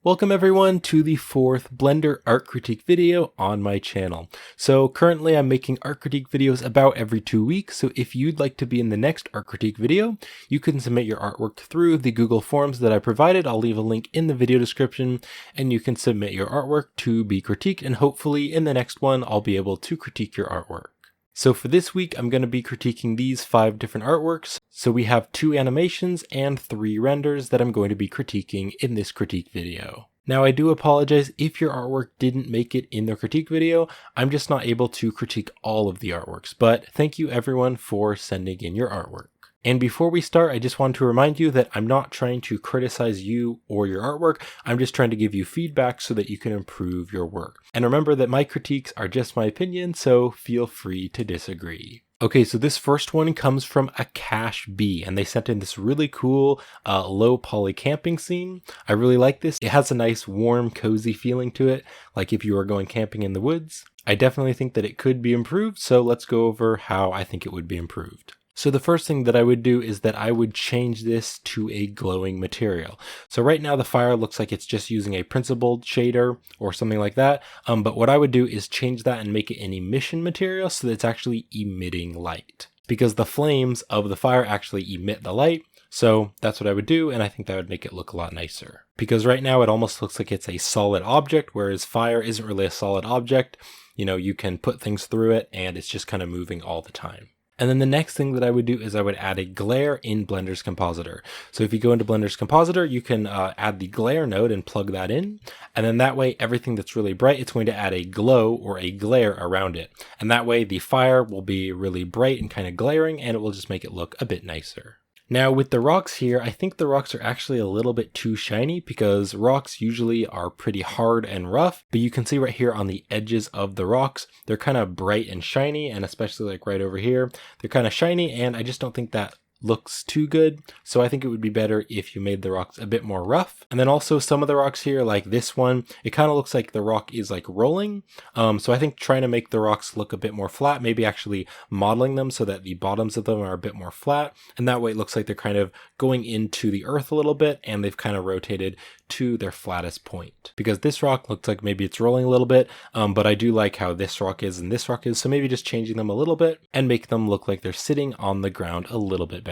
Welcome everyone to the fourth Blender art critique video on my channel. So currently I'm making art critique videos about every 2 weeks, so if you'd like to be in the next art critique video, you can submit your artwork through the Google Forms that I provided. I'll leave a link in the video description and you can submit your artwork to be critiqued, and hopefully in the next one I'll be able to critique your artwork. So for this week, I'm going to be critiquing these 5 different artworks. So we have 2 animations and 3 renders that I'm going to be critiquing in this critique video. Now I do apologize if your artwork didn't make it in the critique video. I'm just not able to critique all of the artworks, but thank you everyone for sending in your artwork. And before we start, I just want to remind you that I'm not trying to criticize you or your artwork. I'm just trying to give you feedback so that you can improve your work. And remember that my critiques are just my opinion, so feel free to disagree. Okay, so this first one comes from a CashB, and they sent in this really cool low poly camping scene. I really like this. It has a nice warm, cozy feeling to it, like if you were going camping in the woods. I definitely think that it could be improved, so let's go over how I think it would be improved. So the first thing that I would do is that I would change this to a glowing material. So right now the fire looks like it's just using a principled shader or something like that. But what I would do is change that and make it an emission material so that it's actually emitting light. Because the flames of the fire actually emit the light. So that's what I would do, and I think that would make it look a lot nicer. Because right now it almost looks like it's a solid object, whereas fire isn't really a solid object. You know, you can put things through it and it's just kind of moving all the time. And then the next thing that I would do is I would add a glare in Blender's Compositor. So if you go into Blender's Compositor, you can add the glare node and plug that in. And then that way, everything that's really bright, it's going to add a glow or a glare around it. And that way the fire will be really bright and kind of glaring, and it will just make it look a bit nicer. Now with the rocks here, I think the rocks are actually a little bit too shiny because rocks usually are pretty hard and rough, but you can see right here on the edges of the rocks, they're kind of bright and shiny, and especially like right over here, they're kind of shiny, and I just don't think that looks too good. So I think it would be better if you made the rocks a bit more rough. And then also some of the rocks here, like this one, it kind of looks like the rock is like rolling. So I think trying to make the rocks look a bit more flat, maybe actually modeling them so that the bottoms of them are a bit more flat. And that way it looks like they're kind of going into the earth a little bit and they've kind of rotated to their flattest point. Because this rock looks like maybe it's rolling a little bit, but I do like how this rock is and this rock is. So maybe just changing them a little bit and make them look like they're sitting on the ground a little bit better.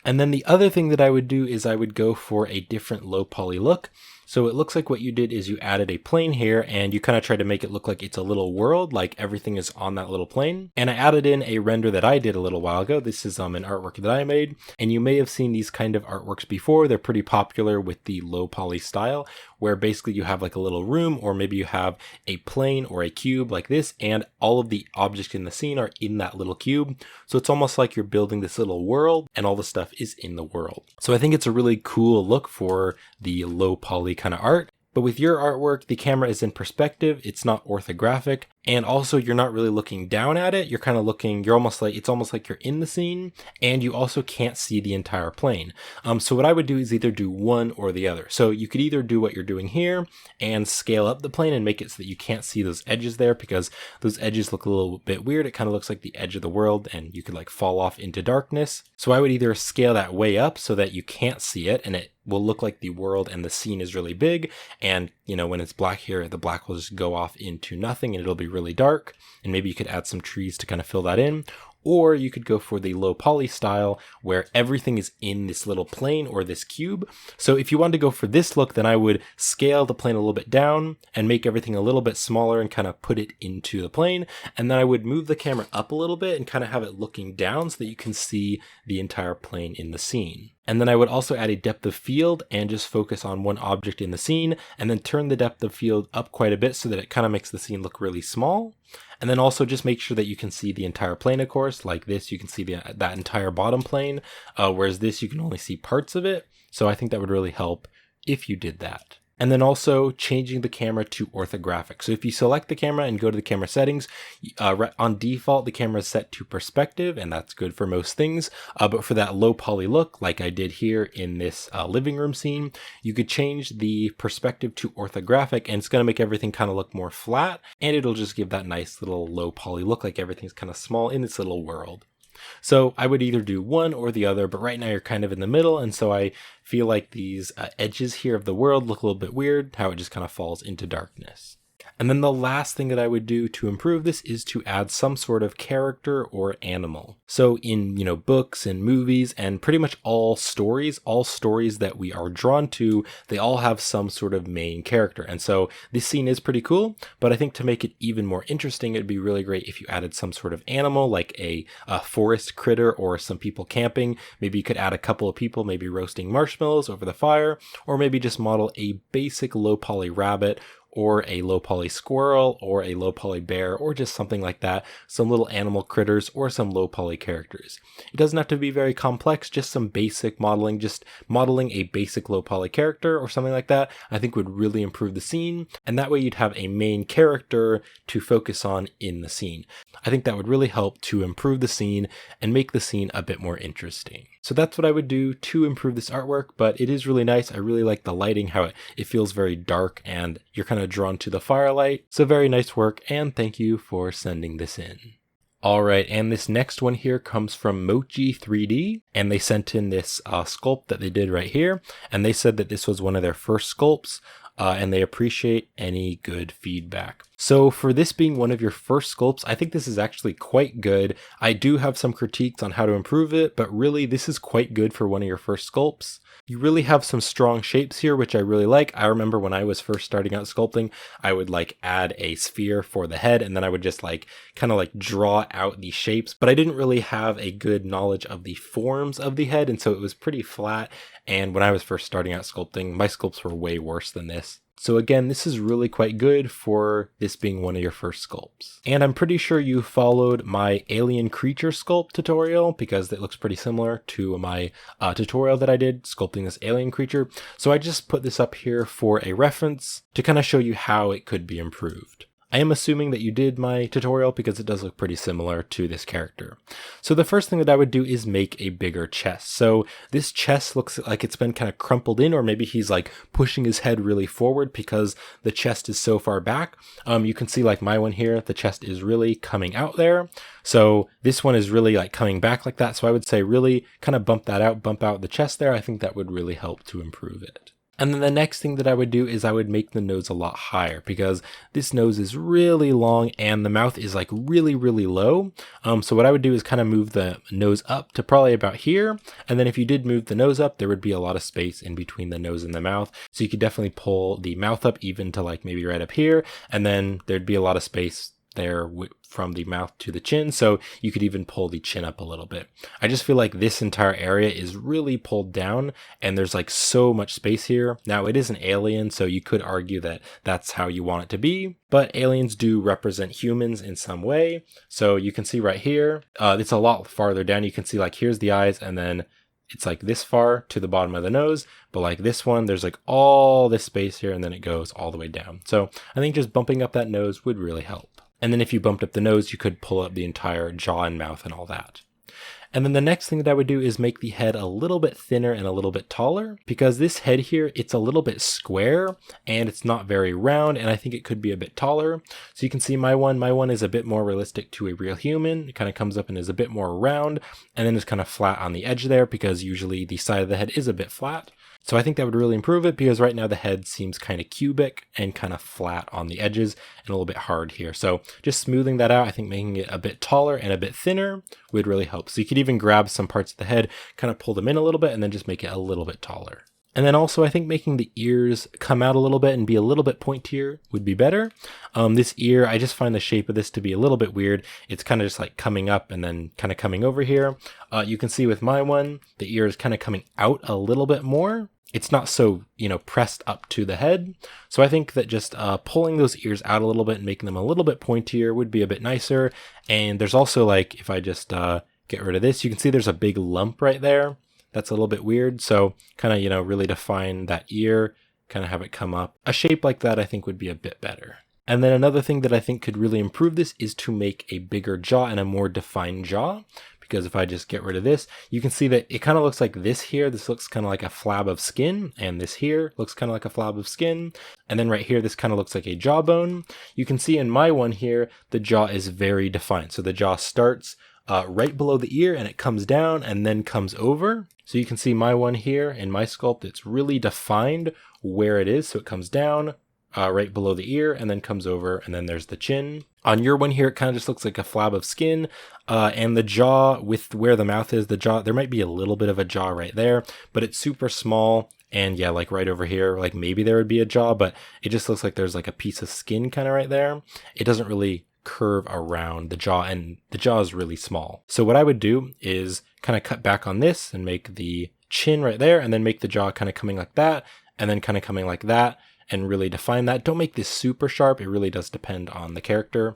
And then the other thing that I would do is I would go for a different low poly look. So it looks like what you did is you added a plane here and you kind of tried to make it look like it's a little world, like everything is on that little plane. And I added in a render that I did a little while ago. This is an artwork that I made, and you may have seen these kind of artworks before. They're pretty popular with the low poly style, where basically you have like a little room, or maybe you have a plane or a cube like this, and all of the objects in the scene are in that little cube. So it's almost like you're building this little world and all the stuff is in the world. So I think it's a really cool look for the low poly kind of art. But with your artwork, the camera is in perspective, it's not orthographic, and also you're not really looking down at it, you're kind of looking, it's almost like you're in the scene, and you also can't see the entire plane. So what I would do is either do one or the other. So you could either do what you're doing here and scale up the plane and make it so that you can't see those edges there, because those edges look a little bit weird. It kind of looks like the edge of the world and you could like fall off into darkness. So I would either scale that way up so that you can't see it and it will look like the world and the scene is really big, and you know, when it's black here, the black will just go off into nothing and it'll be really dark, and maybe you could add some trees to kind of fill that in. Or you could go for the low poly style where everything is in this little plane or this cube. So if you wanted to go for this look, then I would scale the plane a little bit down and make everything a little bit smaller and kind of put it into the plane. And then I would move the camera up a little bit and kind of have it looking down so that you can see the entire plane in the scene. And then I would also add a depth of field and just focus on one object in the scene, and then turn the depth of field up quite a bit so that it kind of makes the scene look really small. And then also just make sure that you can see the entire plane, of course. Like this, you can see that entire bottom plane, whereas this, you can only see parts of it. So I think that would really help if you did that. And then also changing the camera to orthographic. So if you select the camera and go to the camera settings, on default, the camera is set to perspective, and that's good for most things. But for that low poly look, like I did here in this living room scene, you could change the perspective to orthographic, and it's going to make everything kind of look more flat, and it'll just give that nice little low poly look, like everything's kind of small in this little world. So I would either do one or the other, but right now you're kind of in the middle, and so I feel like these edges here of the world look a little bit weird, how it just kind of falls into darkness. And then the last thing that I would do to improve this is to add some sort of character or animal. So in, books and movies and pretty much all stories that we are drawn to, they all have some sort of main character. And so this scene is pretty cool, but I think to make it even more interesting, it'd be really great if you added some sort of animal, like a forest critter or some people camping. Maybe you could add a couple of people, maybe roasting marshmallows over the fire, or maybe just model a basic low poly rabbit, or a low poly squirrel, or a low poly bear, or just something like that, some little animal critters, or some low poly characters. It doesn't have to be very complex, just some basic modeling, just modeling a basic low poly character or something like that, I think would really improve the scene, and that way you'd have a main character to focus on in the scene. I think that would really help to improve the scene and make the scene a bit more interesting. So that's what I would do to improve this artwork, but it is really nice. I really like the lighting, how it feels very dark and you're kind of drawn to the firelight. So very nice work, and thank you for sending this in. All right, and this next one here comes from Mochi 3D, and they sent in this sculpt that they did right here, and they said that this was one of their first sculpts, and they appreciate any good feedback. So for this being one of your first sculpts, I think this is actually quite good. I do have some critiques on how to improve it, but really this is quite good for one of your first sculpts. You really have some strong shapes here, which I really like. I remember when I was first starting out sculpting, I would add a sphere for the head, and then I would just kind of draw out the shapes, but I didn't really have a good knowledge of the forms of the head, and so it was pretty flat. And when I was first starting out sculpting, my sculpts were way worse than this. So again, this is really quite good for this being one of your first sculpts. And I'm pretty sure you followed my alien creature sculpt tutorial, because it looks pretty similar to my tutorial that I did sculpting this alien creature. So I just put this up here for a reference to kind of show you how it could be improved. I am assuming that you did my tutorial because it does look pretty similar to this character. So the first thing that I would do is make a bigger chest. So this chest looks like it's been kind of crumpled in, or maybe he's pushing his head really forward because the chest is so far back. You can see my one here, the chest is really coming out there. So this one is really coming back like that. So I would say really kind of bump out the chest there. I think that would really help to improve it. And then the next thing that I would do is I would make the nose a lot higher, because this nose is really long and the mouth is really, really low. So what I would do is kind of move the nose up to probably about here. And then if you did move the nose up, there would be a lot of space in between the nose and the mouth. So you could definitely pull the mouth up even to maybe right up here. And then there'd be a lot of space there from the mouth to the chin, so you could even pull the chin up a little bit. I just feel like this entire area is really pulled down and there's so much space here. Now it is an alien, so you could argue that that's how you want it to be, but aliens do represent humans in some way. So you can see right here, it's a lot farther down. You can see here's the eyes, and then it's this far to the bottom of the nose, but this one, there's all this space here, and then it goes all the way down. So I think just bumping up that nose would really help. And then if you bumped up the nose, you could pull up the entire jaw and mouth and all that. And then the next thing that I would do is make the head a little bit thinner and a little bit taller, because this head here, it's a little bit square and it's not very round, and I think it could be a bit taller. So you can see my one is a bit more realistic to a real human. It kind of comes up and is a bit more round, and then it's kind of flat on the edge there, because usually the side of the head is a bit flat. So I think that would really improve it, because right now the head seems kind of cubic and kind of flat on the edges and a little bit hard here. So just smoothing that out, I think making it a bit taller and a bit thinner would really help. So you could even grab some parts of the head, kind of pull them in a little bit, and then just make it a little bit taller. And then also I think making the ears come out a little bit and be a little bit pointier would be better. This ear, I just find the shape of this to be a little bit weird. It's kind of just coming up and then kind of coming over here. You can see with my one, the ear is kind of coming out a little bit more. It's not so, pressed up to the head. So I think that just pulling those ears out a little bit and making them a little bit pointier would be a bit nicer. And there's also if I just get rid of this, you can see there's a big lump right there. That's a little bit weird. So kind of, really define that ear, kind of have it come up. A shape like that I think would be a bit better. And then another thing that I think could really improve this is to make a bigger jaw and a more defined jaw. Because if I just get rid of this, you can see that it kind of looks like this here. This looks kind of like a flab of skin, and this here looks kind of like a flab of skin. And then right here, this kind of looks like a jawbone. You can see in my one here, the jaw is very defined. So the jaw starts right below the ear, and it comes down and then comes over. So you can see my one here in my sculpt, it's really defined where it is. So it comes down right below the ear and then comes over, and then there's the chin. On your one here, it kind of just looks like a flab of skin, and the jaw with where the mouth is, the jaw, there might be a little bit of a jaw right there, but it's super small. And yeah, like right over here, like maybe there would be a jaw, but it just looks like there's like a piece of skin kind of right there. It doesn't really curve around the jaw, and the jaw is really small. So what I would do is kind of cut back on this and make the chin right there, and then make the jaw kind of coming like that, and then kind of coming like that, and really define that. Don't make this super sharp. It really does depend on the character.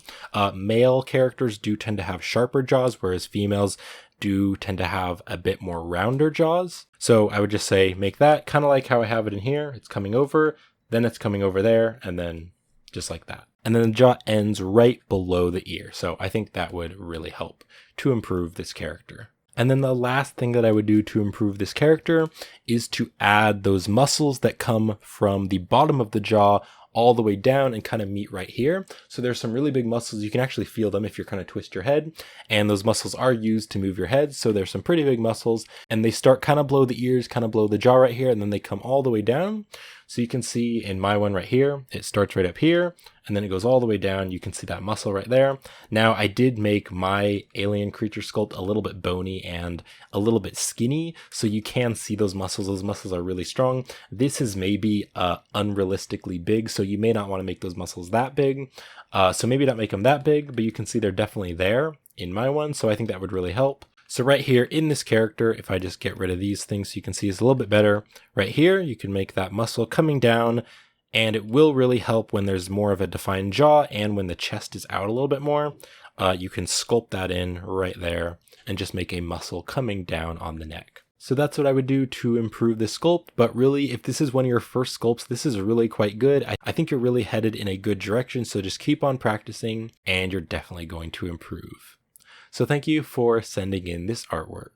Male characters do tend to have sharper jaws, whereas females do tend to have a bit more rounder jaws. So I would just say make that kind of like how I have it in here. It's coming over, then it's coming over there, and then just like that. And then the jaw ends right below the ear. So I think that would really help to improve this character. And then the last thing that I would do to improve this character is to add those muscles that come from the bottom of the jaw all the way down and kind of meet right here. So there's some really big muscles. You can actually feel them if you're kind of twist your head, and those muscles are used to move your head. So there's some pretty big muscles, and they start kind of below the ears, kind of below the jaw right here, and then they come all the way down. So you can see in my one right here, it starts right up here, and then it goes all the way down. You can see that muscle right there. Now I did make my alien creature sculpt a little bit bony and a little bit skinny, so you can see those muscles. Those muscles are really strong. This is maybe unrealistically big, so you may not want to make those muscles that big. So maybe not make them that big, but you can see they're definitely there in my one, so I think that would really help. So right here in this character, if I just get rid of these things so you can see it's a little bit better, right here you can make that muscle coming down, and it will really help when there's more of a defined jaw and when the chest is out a little bit more. You can sculpt that in right there and just make a muscle coming down on the neck. So that's what I would do to improve this sculpt, but really if this is one of your first sculpts, this is really quite good. I think you're really headed in a good direction, so just keep on practicing and you're definitely going to improve. So thank you for sending in this artwork.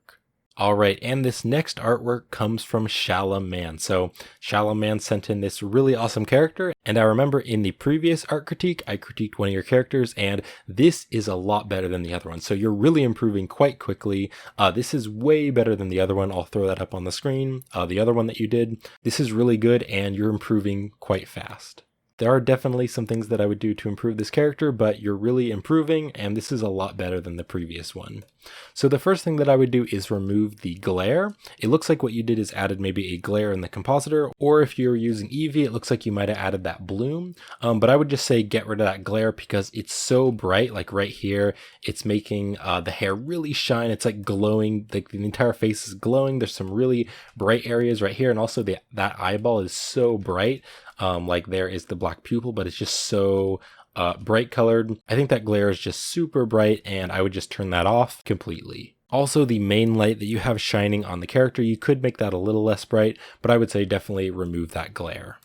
All right, and this next artwork comes from ShalomMan. So ShalomMan sent in this really awesome character, and I remember in the previous art critique, I critiqued one of your characters, and this is a lot better than the other one. So you're really improving quite quickly. This is way better than the other one. I'll throw that up on the screen. The other one that you did, this is really good, and you're improving quite fast. There are definitely some things that I would do to improve this character, but you're really improving, and this is a lot better than the previous one. So the first thing that I would do is remove the glare. It looks like what you did is added maybe a glare in the compositor, or if you're using Eevee, it looks like you might have added that bloom. But I would just say get rid of that glare because it's so bright, like right here, it's making the hair really shine. It's like glowing, like the entire face is glowing. There's some really bright areas right here, and also that eyeball is so bright. Like there is the black pupil, but it's just so bright colored. I think that glare is just super bright, and I would just turn that off completely. Also, the main light that you have shining on the character, you could make that a little less bright, but I would say definitely remove that glare.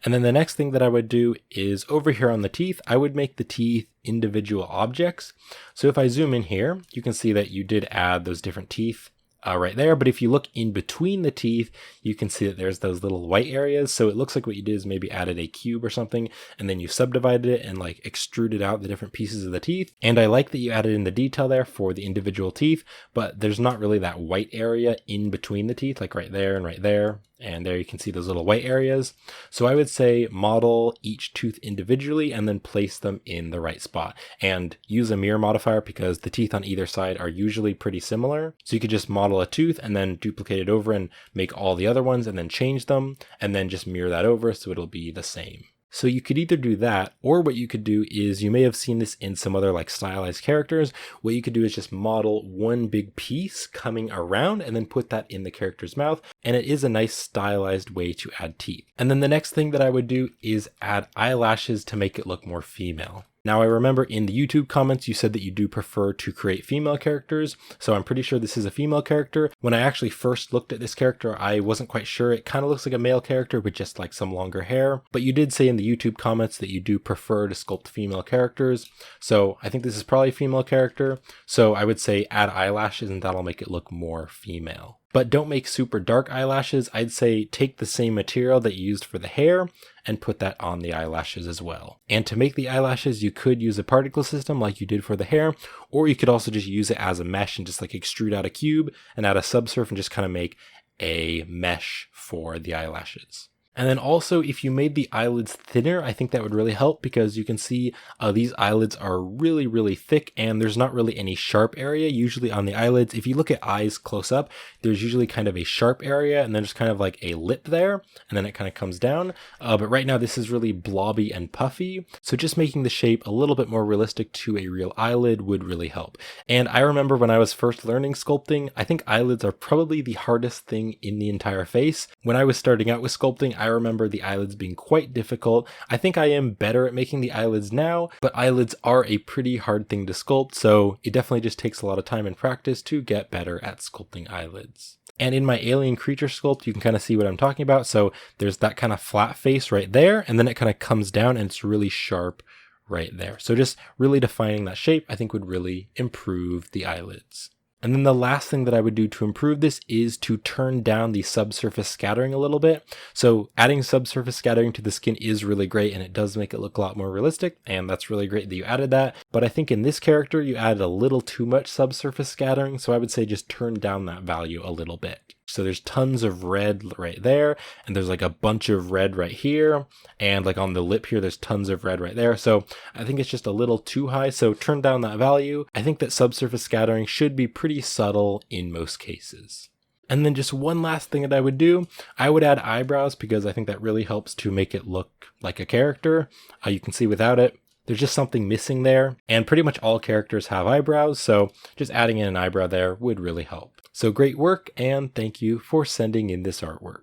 And then the next thing that I would do is over here on the teeth, I would make the teeth individual objects. So if I zoom in here, you can see that you did add those different teeth right there, but if you look in between the teeth, you can see that there's those little white areas. So it looks like what you did is maybe added a cube or something, and then you subdivided it and like extruded out the different pieces of the teeth. And I like that you added in the detail there for the individual teeth, but there's not really that white area in between the teeth, like right there and right there. And there you can see those little white areas. So I would say model each tooth individually and then place them in the right spot. And use a mirror modifier because the teeth on either side are usually pretty similar. So you could just model a tooth and then duplicate it over and make all the other ones and then change them and then just mirror that over so it'll be the same. So you could either do that, or what you could do is, you may have seen this in some other like stylized characters, what you could do is just model one big piece coming around and then put that in the character's mouth, and it is a nice stylized way to add teeth. And then the next thing that I would do is add eyelashes to make it look more female. Now I remember in the YouTube comments you said that you do prefer to create female characters, so I'm pretty sure this is a female character. When I actually first looked at this character, I wasn't quite sure. It kind of looks like a male character with just like some longer hair, but you did say in the YouTube comments that you do prefer to sculpt female characters, so I think this is probably a female character. So I would say add eyelashes and that'll make it look more female. But don't make super dark eyelashes. I'd say take the same material that you used for the hair and put that on the eyelashes as well. And to make the eyelashes, you could use a particle system like you did for the hair, or you could also just use it as a mesh and just like extrude out a cube and add a subsurf and just kind of make a mesh for the eyelashes. And then also, if you made the eyelids thinner, I think that would really help, because you can see these eyelids are really, really thick and there's not really any sharp area usually on the eyelids. If you look at eyes close up, there's usually kind of a sharp area and then there's kind of like a lip there and then it kind of comes down. But right now this is really blobby and puffy. So just making the shape a little bit more realistic to a real eyelid would really help. And I remember when I was first learning sculpting, I think eyelids are probably the hardest thing in the entire face. When I was starting out with sculpting, I remember the eyelids being quite difficult. I think I am better at making the eyelids now, but eyelids are a pretty hard thing to sculpt, so it definitely just takes a lot of time and practice to get better at sculpting eyelids. And in my alien creature sculpt, you can kind of see what I'm talking about. So there's that kind of flat face right there, and then it kind of comes down and it's really sharp right there. So just really defining that shape, I think would really improve the eyelids. And then the last thing that I would do to improve this is to turn down the subsurface scattering a little bit. So adding subsurface scattering to the skin is really great and it does make it look a lot more realistic, and that's really great that you added that. But I think in this character you added a little too much subsurface scattering, so I would say just turn down that value a little bit. So there's tons of red right there, and there's like a bunch of red right here, and like on the lip here there's tons of red right there. So I think it's just a little too high, so turn down that value. I think that subsurface scattering should be pretty subtle in most cases. And then just one last thing that I would do, I would add eyebrows, because I think that really helps to make it look like a character. You can see without it, there's just something missing there, and pretty much all characters have eyebrows, so just adding in an eyebrow there would really help. So great work, and thank you for sending in this artwork.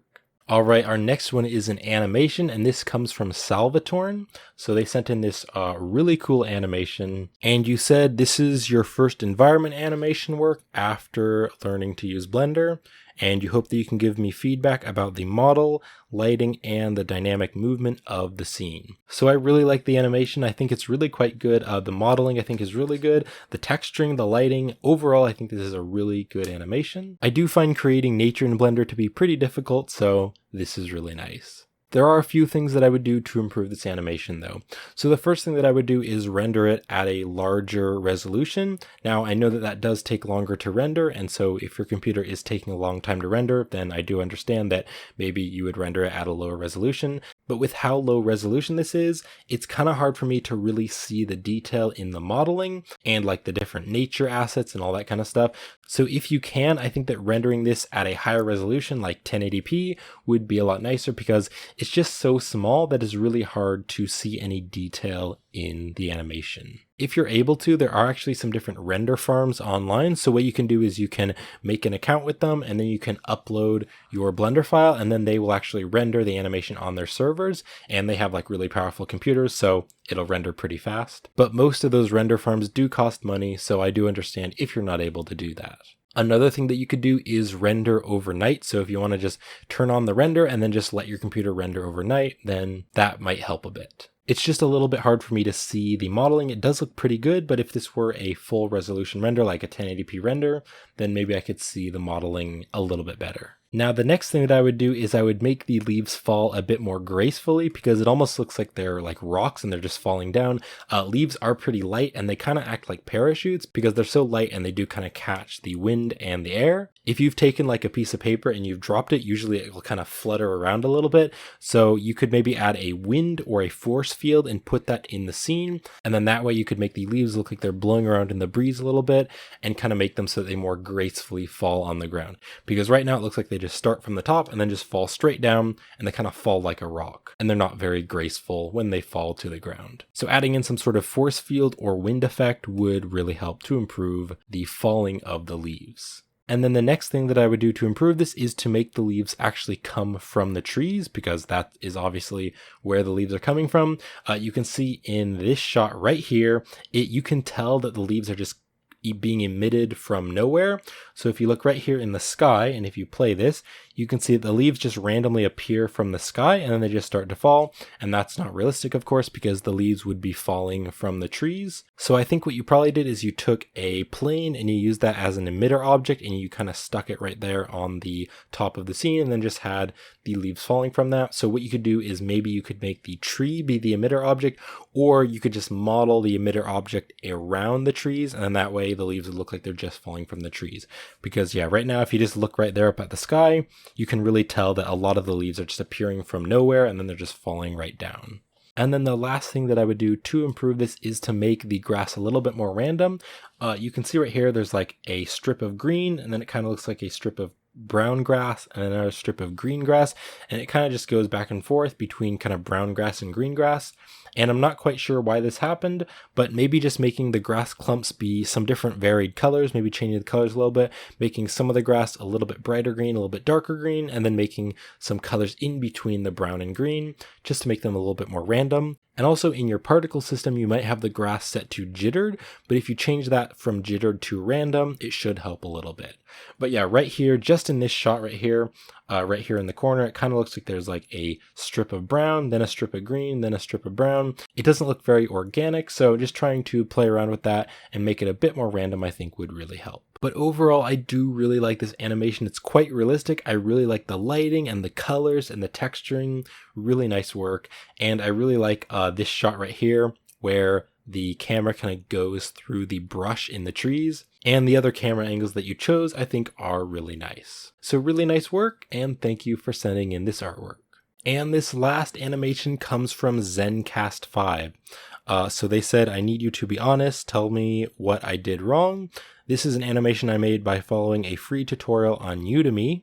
All right, our next one is an animation, and this comes from Salvatorn. So they sent in this really cool animation, and you said this is your first environment animation work after learning to use Blender, and you hope that you can give me feedback about the model, lighting, and the dynamic movement of the scene. So I really like the animation. I think it's really quite good. The modeling I think is really good. The texturing, the lighting, overall I think this is a really good animation. I do find creating nature in Blender to be pretty difficult, so this is really nice. There are a few things that I would do to improve this animation though. So the first thing that I would do is render it at a larger resolution. Now I know that that does take longer to render, and so if your computer is taking a long time to render, then I do understand that maybe you would render it at a lower resolution. But with how low resolution this is, it's kind of hard for me to really see the detail in the modeling and like the different nature assets and all that kind of stuff. So if you can, I think that rendering this at a higher resolution like 1080p would be a lot nicer, because it's just so small that it's really hard to see any detail in the animation. If you're able to, there are actually some different render farms online. So what you can do is you can make an account with them, and then you can upload your Blender file, and then they will actually render the animation on their servers, and they have like really powerful computers, so it'll render pretty fast. But most of those render farms do cost money, so I do understand if you're not able to do that. Another thing that you could do is render overnight. So if you want to just turn on the render and then just let your computer render overnight, then that might help a bit. It's just a little bit hard for me to see the modeling. It does look pretty good, but if this were a full resolution render, like a 1080p render, then maybe I could see the modeling a little bit better. Now, the next thing that I would do is I would make the leaves fall a bit more gracefully, because it almost looks like they're like rocks and they're just falling down. Leaves are pretty light and they kind of act like parachutes because they're so light and they do kind of catch the wind and the air. If you've taken like a piece of paper and you've dropped it, usually it will kind of flutter around a little bit. So you could maybe add a wind or a force field and put that in the scene. And then that way you could make the leaves look like they're blowing around in the breeze a little bit and kind of make them so that they more gracefully fall on the ground. Because right now it looks like they just start from the top and then just fall straight down, and they kind of fall like a rock. And they're not very graceful when they fall to the ground. So adding in some sort of force field or wind effect would really help to improve the falling of the leaves. And then the next thing that I would do to improve this is to make the leaves actually come from the trees, because that is obviously where the leaves are coming from. You can see in this shot right here, you can tell that the leaves are just being emitted from nowhere. So if you look right here in the sky, and if you play this, you can see that the leaves just randomly appear from the sky and then they just start to fall. And that's not realistic, of course, because the leaves would be falling from the trees. So I think what you probably did is you took a plane and you used that as an emitter object and you kind of stuck it right there on the top of the scene and then just had the leaves falling from that. So what you could do is maybe you could make the tree be the emitter object, or you could just model the emitter object around the trees, and then that way the leaves would look like they're just falling from the trees. Because yeah, right now if you just look right there up at the sky, you can really tell that a lot of the leaves are just appearing from nowhere and then they're just falling right down. And then the last thing that I would do to improve this is to make the grass a little bit more random. You can see right here, there's like a strip of green, and then it kind of looks like a strip of brown grass and another strip of green grass, and it kind of just goes back and forth between kind of brown grass and green grass. And I'm not quite sure why this happened, but maybe just making the grass clumps be some different varied colors, maybe changing the colors a little bit, making some of the grass a little bit brighter green, a little bit darker green, and then making some colors in between the brown and green just to make them a little bit more random. And also in your particle system, you might have the grass set to jittered, but if you change that from jittered to random, it should help a little bit. But yeah, right here, just in this shot right here in the corner, it kind of looks like there's like a strip of brown, then a strip of green, then a strip of brown. It doesn't look very organic, so just trying to play around with that and make it a bit more random, I think would really help. But overall, I do really like this animation. It's quite realistic. I really like the lighting and the colors and the texturing. Really nice work. And I really like this shot right here where the camera kind of goes through the brush in the trees. And the other camera angles that you chose, I think, are really nice. So really nice work, and thank you for sending in this artwork. And this last animation comes from Zencast 5. So they said, I need you to be honest, tell me what I did wrong. This is an animation I made by following a free tutorial on Udemy.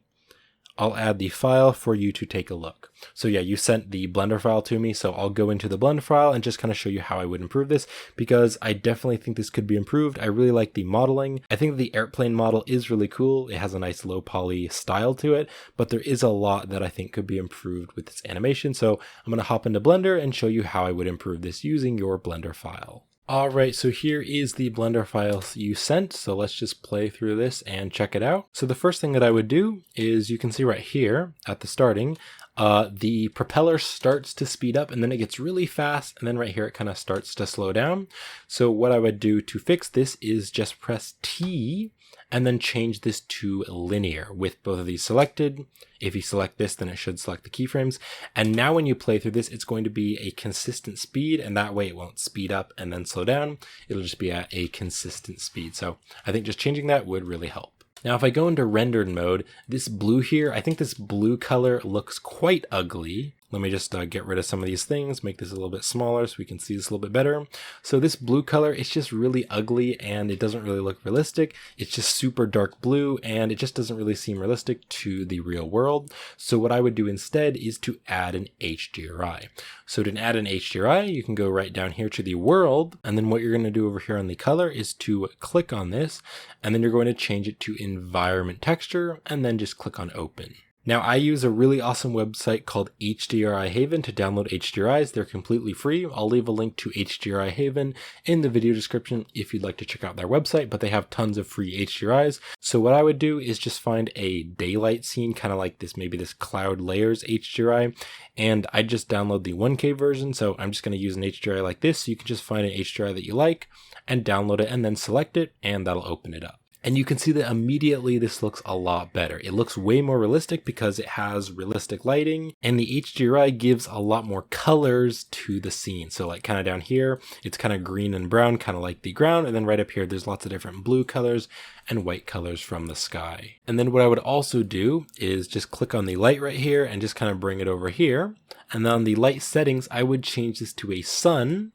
I'll add the file for you to take a look. So yeah, you sent the Blender file to me, so I'll go into the Blender file and just kind of show you how I would improve this, because I definitely think this could be improved. I really like the modeling. I think the airplane model is really cool. It has a nice low poly style to it, but there is a lot that I think could be improved with this animation. So I'm going to hop into Blender and show you how I would improve this using your Blender file. Alright, so here is the Blender file you sent, so let's just play through this and check it out. So the first thing that I would do is, you can see right here at the starting, the propeller starts to speed up and then it gets really fast, and then right here it kind of starts to slow down. So what I would do to fix this is just press T and then change this to linear with both of these selected. If you select this, then it should select the keyframes. And now when you play through this, it's going to be a consistent speed, and that way it won't speed up and then slow down. It'll just be at a consistent speed. So I think just changing that would really help. Now, if I go into rendered mode, this blue here, I think this blue color looks quite ugly. Let me just get rid of some of these things, make this a little bit smaller so we can see this a little bit better. So this blue color, it's just really ugly and it doesn't really look realistic. It's just super dark blue and it just doesn't really seem realistic to the real world. So what I would do instead is to add an HDRI. So to add an HDRI, you can go right down here to the world, and then what you're going to do over here on the color is to click on this, and then you're going to change it to environment texture, and then just click on open. Now, I use a really awesome website called HDRI Haven to download HDRIs. They're completely free. I'll leave a link to HDRI Haven in the video description if you'd like to check out their website, but they have tons of free HDRIs. So what I would do is just find a daylight scene, kind of like this, maybe this cloud layers HDRI, and I just download the 1K version. So I'm just going to use an HDRI like this. So you can just find an HDRI that you like and download it and then select it, and that'll open it up. And you can see that immediately this looks a lot better. It looks way more realistic because it has realistic lighting, and the HDRI gives a lot more colors to the scene. So like kind of down here, it's kind of green and brown, kind of like the ground. And then right up here, there's lots of different blue colors and white colors from the sky. And then what I would also do is just click on the light right here and just kind of bring it over here. And then on the light settings, I would change this to a sun,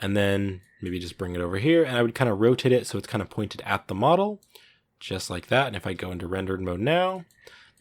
and then maybe just bring it over here, and I would kind of rotate it so it's kind of pointed at the model, just like that. And if I go into rendered mode now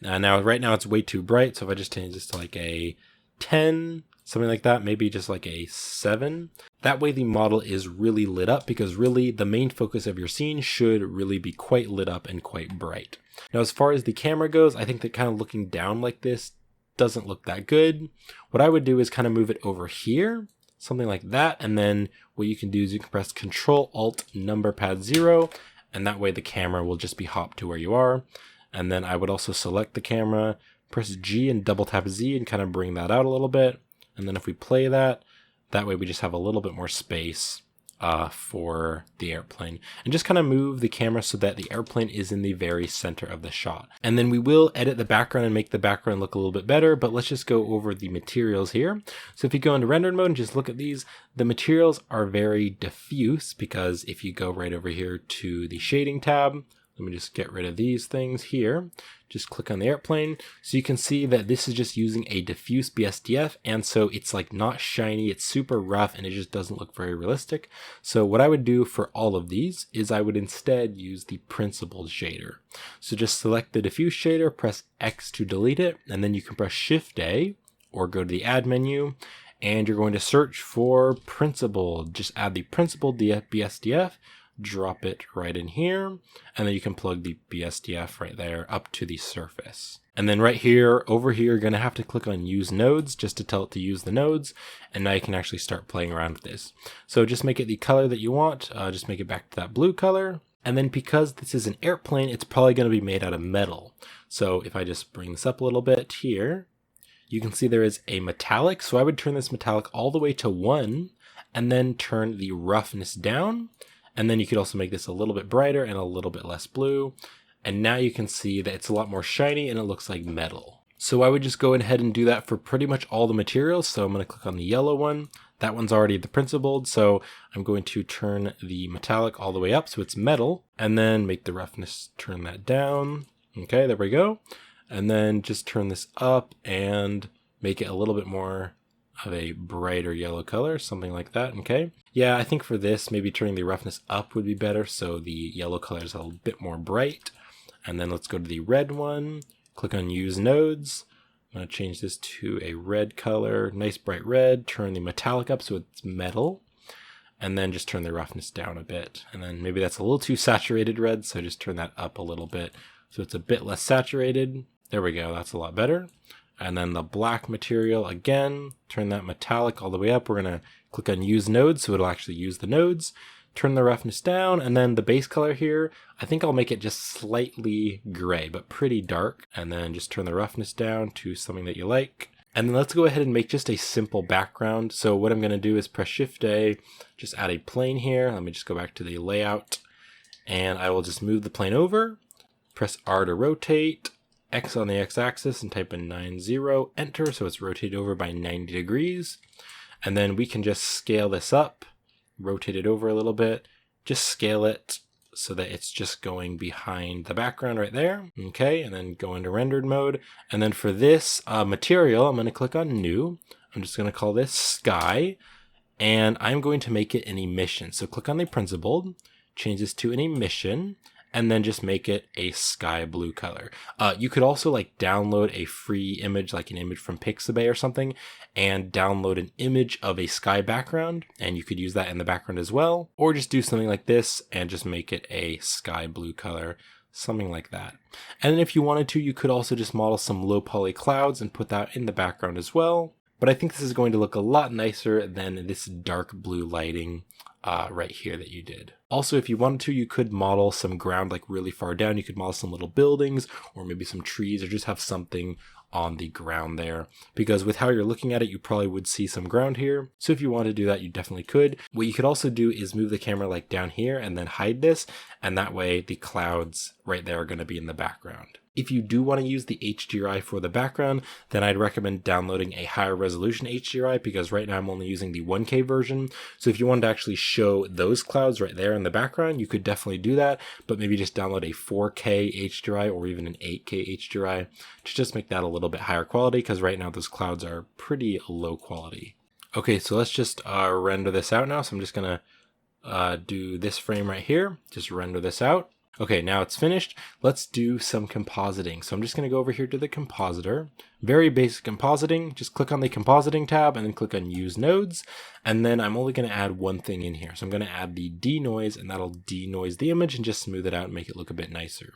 right now it's way too bright, so if I just change this to like a 10, something like that, maybe just like a 7, that way the model is really lit up, because really the main focus of your scene should really be quite lit up and quite bright. Now, as far as the camera goes, I think that kind of looking down like this doesn't look that good. What I would do is kind of move it over here, something like that, and then what you can do is you can press Control Alt number pad 0, and that way the camera will just be hopped to where you are. And then I would also select the camera, press G and double tap Z and kind of bring that out a little bit. And then if we play that, that way we just have a little bit more space for the airplane, and just kind of move the camera so that the airplane is in the very center of the shot. And then we will edit the background and make the background look a little bit better, but let's just go over the materials here. So if you go into render mode and just look at these, the materials are very diffuse, because if you go right over here to the shading tab, let me just get rid of these things here. Just click on the airplane. So you can see that this is just using a diffuse BSDF. And so it's like not shiny, it's super rough, and it just doesn't look very realistic. So what I would do for all of these is I would instead use the principled shader. So just select the diffuse shader, press X to delete it, and then you can press Shift A or go to the add menu, and you're going to search for principled. Just add the principled BSDF, drop it right in here, and then you can plug the BSDF right there up to the surface. And then right here, over here, you're going to have to click on use nodes just to tell it to use the nodes, and now you can actually start playing around with this. So just make it the color that you want, just make it back to that blue color, and then because this is an airplane, it's probably going to be made out of metal. So if I just bring this up a little bit here, you can see there is a metallic, so I would turn this metallic all the way to 1, and then turn the roughness down. And then you could also make this a little bit brighter and a little bit less blue. And now you can see that it's a lot more shiny and it looks like metal. So I would just go ahead and do that for pretty much all the materials. So I'm going to click on the yellow one. That one's already the principled. So I'm going to turn the metallic all the way up so it's metal. And then make the roughness, turn that down. Okay, there we go. And then just turn this up and make it a little bit more of a brighter yellow color, something like that. Okay. Yeah, I think for this, maybe turning the roughness up would be better, so the yellow color is a little bit more bright. And then let's go to the red one, click on use nodes. I'm going to change this to a red color, nice bright red, turn the metallic up so it's metal, and then just turn the roughness down a bit. And then maybe that's a little too saturated red, so just turn that up a little bit so it's a bit less saturated. There we go, that's a lot better. And then the black material, again, turn that metallic all the way up. We're going to click on use nodes, so it'll actually use the nodes. Turn the roughness down, and then the base color here, I think I'll make it just slightly gray, but pretty dark. And then just turn the roughness down to something that you like. And then let's go ahead and make just a simple background. So what I'm going to do is press Shift A, just add a plane here. Let me just go back to the layout, and I will just move the plane over, press R to rotate, X on the X-axis, and type in 90, enter, so it's rotated over by 90 degrees. And then we can just scale this up, rotate it over a little bit, just scale it so that it's just going behind the background right there. Okay, and then go into rendered mode. And then for this material, I'm going to click on new. I'm just going to call this sky, and I'm going to make it an emission. So click on the principled, change this to an emission, and then just make it a sky blue color. You could also like download a free image, like an image from Pixabay or something, and download an image of a sky background, and you could use that in the background as well. Or just do something like this and just make it a sky blue color, something like that. And then if you wanted to, you could also just model some low poly clouds and put that in the background as well. But I think this is going to look a lot nicer than this dark blue lighting right here that you did. Also, if you wanted to, you could model some ground like really far down. You could model some little buildings or maybe some trees, or just have something on the ground there, because with how you're looking at it, you probably would see some ground here. So if you want to do that, you definitely could. What you could also do is move the camera like down here and then hide this, and that way the clouds right there are going to be in the background. If you do want to use the HDRI for the background, then I'd recommend downloading a higher resolution HDRI, because right now I'm only using the 1K version. So if you wanted to actually show those clouds right there in the background, you could definitely do that, but maybe just download a 4K HDRI or even an 8K HDRI to just make that a little bit higher quality, because right now those clouds are pretty low quality. Okay, so let's just render this out now. So I'm just going to do this frame right here, just render this out. Okay, now it's finished. Let's do some compositing. So I'm just going to go over here to the compositor. Very basic compositing. Just click on the compositing tab and then click on use nodes. And then I'm only going to add one thing in here. So I'm going to add the denoise, and that'll denoise the image and just smooth it out and make it look a bit nicer.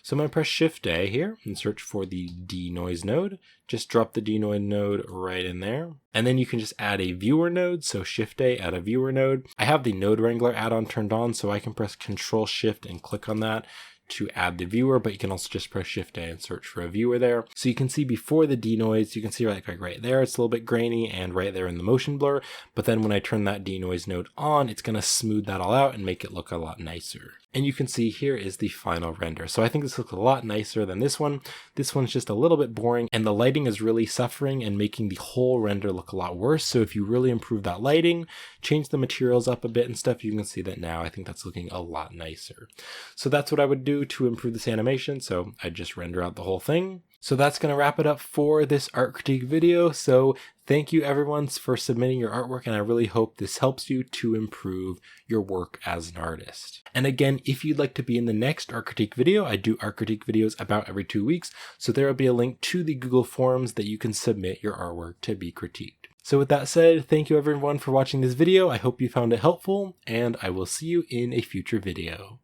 So I'm going to press Shift A here and search for the denoise node. Just drop the denoise node right in there. And then you can just add a viewer node. So Shift A, add a viewer node. I have the Node Wrangler add-on turned on, so I can press Control Shift and click on that to add the viewer, but you can also just press Shift A and search for a viewer there. So you can see before the denoise, you can see like right there, it's a little bit grainy, and right there in the motion blur. But then when I turn that denoise node on, it's going to smooth that all out and make it look a lot nicer. And you can see here is the final render. So I think this looks a lot nicer than this one. This one's just a little bit boring, and the lighting is really suffering and making the whole render look a lot worse. So if you really improve that lighting, change the materials up a bit and stuff, you can see that now I think that's looking a lot nicer. So that's what I would do to improve this animation. So I just render out the whole thing. So that's going to wrap it up for this art critique video. So thank you everyone for submitting your artwork, and I really hope this helps you to improve your work as an artist. And again, if you'd like to be in the next art critique video, I do art critique videos about every 2 weeks. So there will be a link to the Google Forms that you can submit your artwork to be critiqued. So with that said, thank you everyone for watching this video. I hope you found it helpful, and I will see you in a future video.